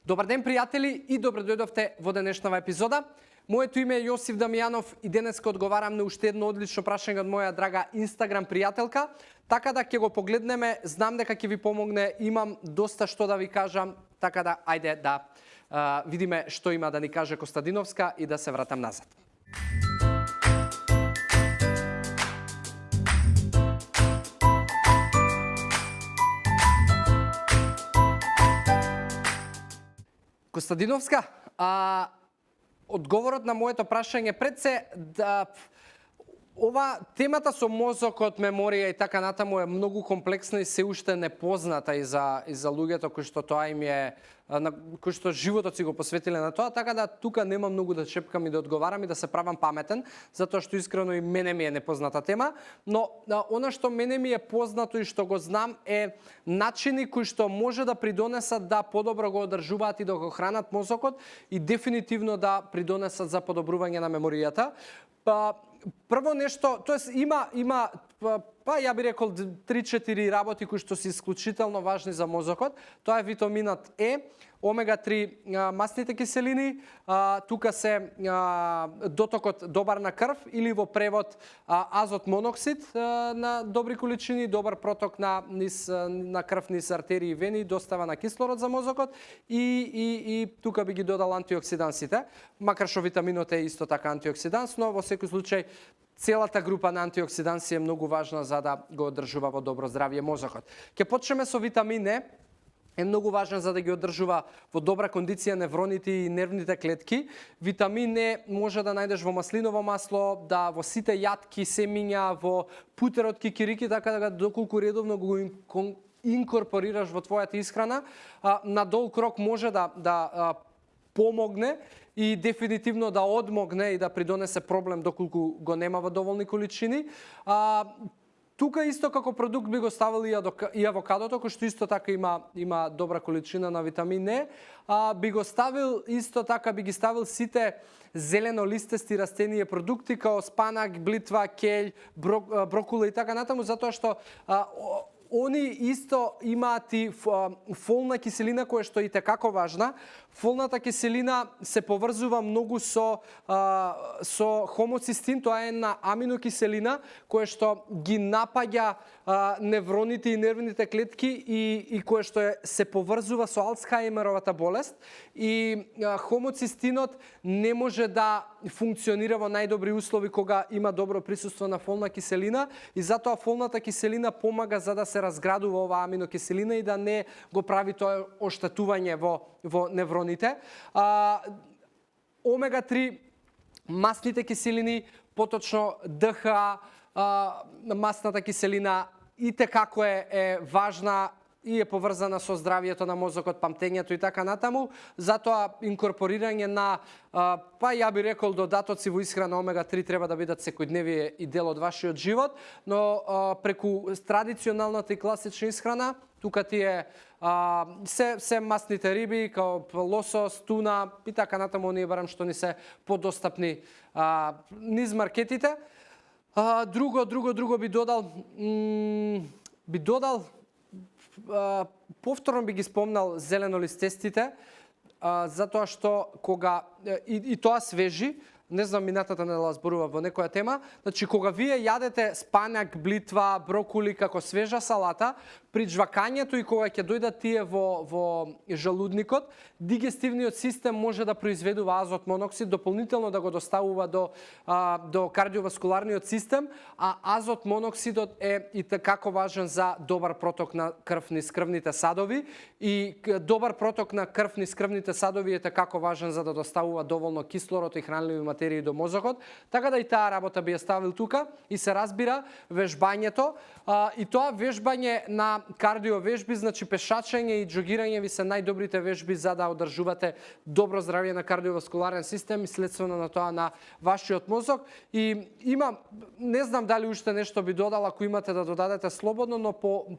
Добар ден, пријатели, и добро дојдовте во денешнава епизода. Моето име е Јосиф Дамјанов и денеска одговарам на уште едно одлично прашање од моја драга Инстаграм пријателка, така да ќе го погледнеме, знам дека ќе ви помогне, имам доста што да ви кажам, така да ајде да видиме што има да ни каже Костадиновска и да се вратам назад. Костадиновска, одговорот на моето прашање пред се да ова темата со мозокот, меморија и така натаму е многу комплексна и се уште непозната и за луѓето кои што тоа им е кои што животот си го посветиле на тоа, така да тука нема многу да шепкам и да одговарам и да се правам паметен, затоа што искрено и мене ми е непозната тема, но она што мене ми е познато и што го знам е начини кои што може да придонесат да подобро го одржуваат и да го хранат мозокот и дефинитивно да придонесат за подобрување на меморијата. Прво нешто, тоест има ја би рекол 3-4 работи кои што се исклучително важни за мозокот. Тоа е витаминот Е, омега-3 масните киселини, тука се дотокот добар на крв или во превод азот моноксид на добри количини, добар проток на крв низ артерии и вени, достава на кислород за мозокот и тука би ги додал антиоксидансите, макар што витаминот Е исто така антиоксиданс, но во секој случај целата група на антиоксиданси е многу важна за да го одржува во добро здравје мозокот. Ќе почнеме со витамин е многу важен за да ги одржува во добра кондиција невроните и нервните клетки. Витамин Е може да најдеш во маслиново масло, да во сите јатки, семиња, во путерот, кикирики, така да доколку редовно го инкорпорираш во твојата исхрана, на долг рок може да помогне и дефинитивно да одмогне и да придонесе проблем доколку го нема во доволни количини. Тука исто како продукт би го ставил и авокадото, кој што исто така има добра количина на витамин Е. Би го ставил исто така, би ги ставил сите зеленолистести растенија продукти као спанак, блитва, келј, брокула и така натаму, затоа што они исто имаат и фолна киселина која што е итекако важна. Фолната киселина се поврзува многу со хомоцистин, тоа е една аминокиселина која што ги напаѓа невроните и нервните клетки и која што се поврзува со Алцхајмеровата болест. И хомоцистинот не може да функционира во најдобри услови кога има добро присуство на фолна киселина и затоа фолната киселина помага за да се разградува оваа аминокиселина и да не го прави тоа оштетување во невроните. Омега-3 масните киселини, поточно ДХА, масната киселина итекако е важна и е поврзана со здравјето на мозокот, памтењето и така натаму. Затоа инкорпорирање на, ја би рекол, додатоци во исхрана омега-3 треба да бидат секојдневие и дел од вашиот живот, но преку традиционалната и класична исхрана, тука ти е се масните риби, као лосос, туна и така натаму, оние барам што ни се подостапни низ маркетите. Друго би додал повторно би ги спомнал зеленолистестите, затоа што кога и тоа свежи, не знам минатата недела зборува во некоја тема, значи кога вие јадете спанак, блитва, брокули како свежа салата, при жвакањето и кога ќе дојдат тие во желудникот, дигестивниот систем може да произведува азот моноксид, дополнително да го доставува до кардиоваскуларниот систем, а азот моноксидот е и како важен за добар проток на крв низ крвните садови и добар проток на крв низ крвните садови е како важен за да доставува доволно кислород и хранливи материи до мозокот, така да и таа работа би ја ставил тука и се разбира вежбањето и тоа вежбање на кардиовежби, значи пешачење и џогирање ви се најдобрите вежби за да одржувате добро здравје на кардиоваскуларен систем и следствено на тоа на вашиот мозок. И има, не знам дали уште нешто би додал, ако имате да додадете слободно, но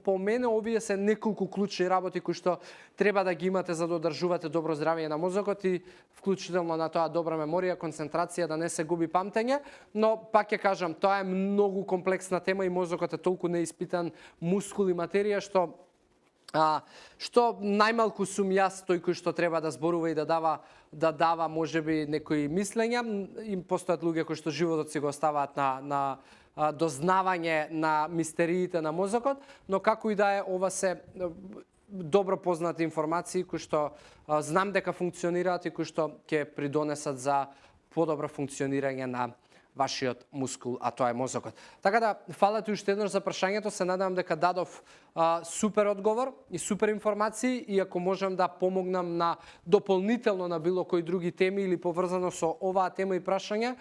по мене овие се неколку клучни работи кои што треба да ги имате за да одржувате добро здравје на мозокот и вклучително на тоа добра меморија, концентрација, да не се губи памтење, но пак ќе кажам, тоа е многу комплексна тема и мозокот е толку неиспитан мускул и материја што Што најмалку сум јас тој кој што треба да зборува и да дава можеби некои мислења. Им постојат луѓе кои што животот си го оставаат на дознавање на мистериите на мозокот, но како и да е, ова се добро познати информации кои што знам дека функционираат и кои што ќе придонесат за подобро функционирање на вашиот мускул, а тоа е мозокот. Така да, фала ти уште еднаш за прашањето, се надевам дека дадов супер одговор и супер информации и ако можам да помогнам на дополнително на било кои други теми или поврзано со оваа тема и прашања,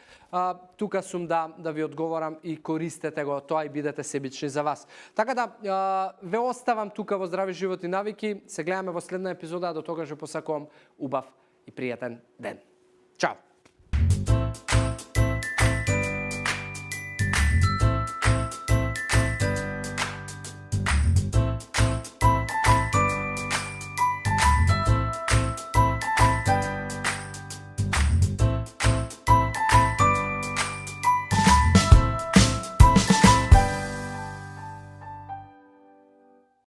тука сум да ви одговорам и користете го тоа и бидете себични за вас. Така да, ве оставам тука во здрави живот и навики. Се гледаме во следна епизода, а до тогаш ве посакувам убав и пријатен ден. Чао!